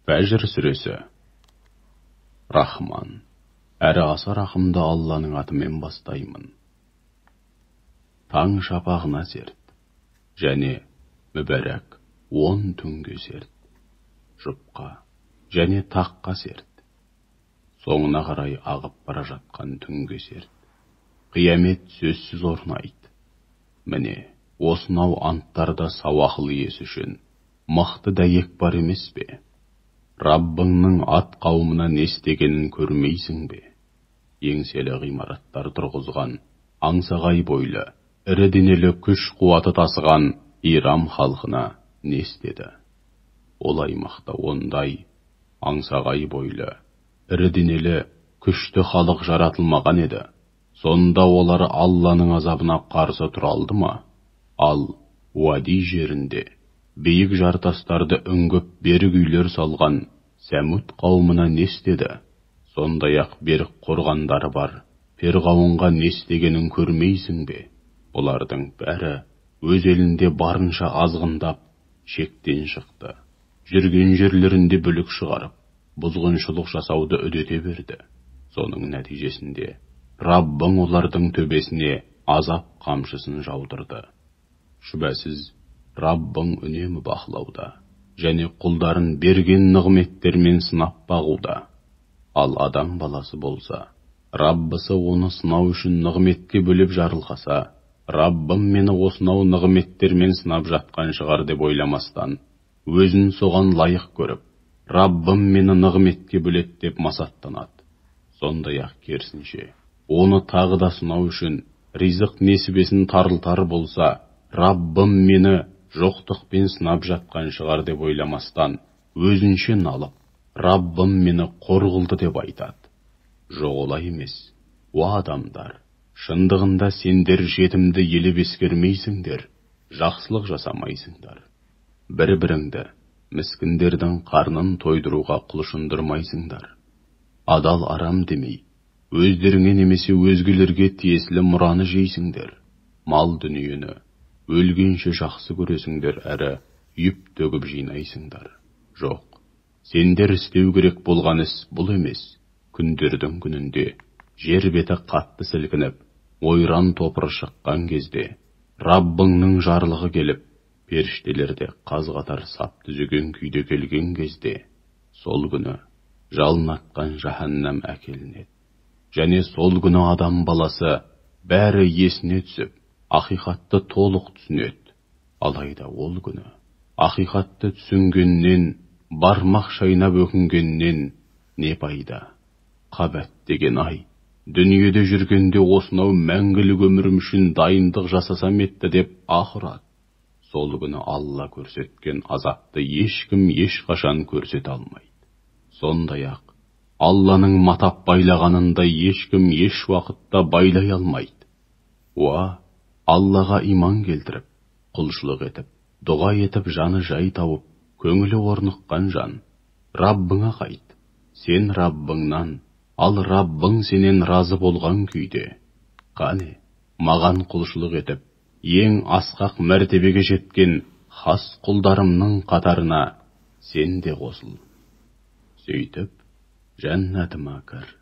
Фәжр сүресі. Рахман. Әрі аса рахымды Алланың атымен бастаймын. Таң шапағына серт, және мүбәрәк 10 түнге серт. Жұпқа, және таққа серт. Соңына қарай ағып бара жатқан түнге серт. Қиямет сөзсіз орнайды. Міне, осынау анттарда сауақыл иесі үшін мықты дәйек бар емес пе? Раббыңның ат қауымына не істегенін көрмейсің бе? Еңселі ғимараттар тұрғызған, аңсағай бойлы, ірі денелі күш қуаты тасыған Ирам халқына не істеді? Ол аймақта ондай аңсағай бойлы, ірі денелі, күшті халық жаратылмаған еді. Сонда олар Алланың азабына қарсы тұра алды ма? Ал Уади жерінде биік жартастарды үңгіп берік үйлер салған Сәмуд қауымына не істеді? Сондай-ақ берік қорғандары бар Перғауынға не істегенін көрмейсің бе? Олардың бәрі өз елінде барынша азғындап, шектен шықты. Жүрген жерлерінде бүлік шығарып, бұзғыншылық жасауды үдете берді. Соның нәтижесінде Раббың олардың төбесіне азап қамшысын жаудырды. Шүбәсіз, Раббың үнемі бақылауда, және құлдарын берген нығметтермен сынап бағуда. Ал адам баласы болса, Раббысы оны сынау үшін нығметке бөліп жарылқаса, Раббым мені осынау нығметтермен сынап жатқан шығар деп ойламастан, өзін соған лайық көріп, Раббым мені нығметке бөлет деп масаттанады. Сондай-ақ керісінше, оны тағы да сынау үшін ризық несібесін тарылтар болса, Раббым мені жоқтықпен сынап жатқан шығар деп ойламастан, өзінше налып, Раббым мені қор қылды деп айтады. Жоқ олай емес. О адамдар, шындығында сендер жетімді елеп ескермейсіңдер, жақсылық жасамайсыңдар. Бір-біріңді, міскіндердің қарнын тойдыруға құлшындырмайсыңдар. Адал арам демей, өздеріңе немесе өзгелерге тиесілі мұраны жейсіңдер. Мал дүниені өлгенше жақсы көресіңдер, әрі үйіп төгіп жинайсыңдар. Жоқ, сендер істеу керек болған іс бұл емес. Күндердің күнінде жер беті қатты сілкініп, ойран топыры шыққан кезде, Раббыңның жарлығы келіп, періштелерде қаз-қатар сап түзеген күйде келген кезде, сол күні жалынатқан жаһаннам әкелінеді. Және сол күні адам баласы бәрі есіне түсіп, ақиқатты толық түсінеді. Алайда ол күні ақиқатты түсінгеннен, бармақ шайнап өкінгеннен не пайда? Қабат деген ай, дүниеде жүргенде осынау мәңгілік өмірім үшін дайындық жасасам етті деп ақырады. Сол күні Алла көрсеткен азапты ешкім ешқашан көрсете алмайды. Сондай-ақ Алланың матап байлағанында ешкім еш уақытта байлай алмайды. Аллаға иман келтіріп, құлшылық етіп, дұға етіп, жаны жай тауып, көңілі орныққан жан, Раббыңа қайт. Сен Раббыңнан, ал Раббың сенен разы болған күйде. Қане, маған құлшылық етіп, ең асқақ мәртебеге жеткен хас құлдарымның қатарына сен де қосыл. Сөйтіп, жәннатыма кір.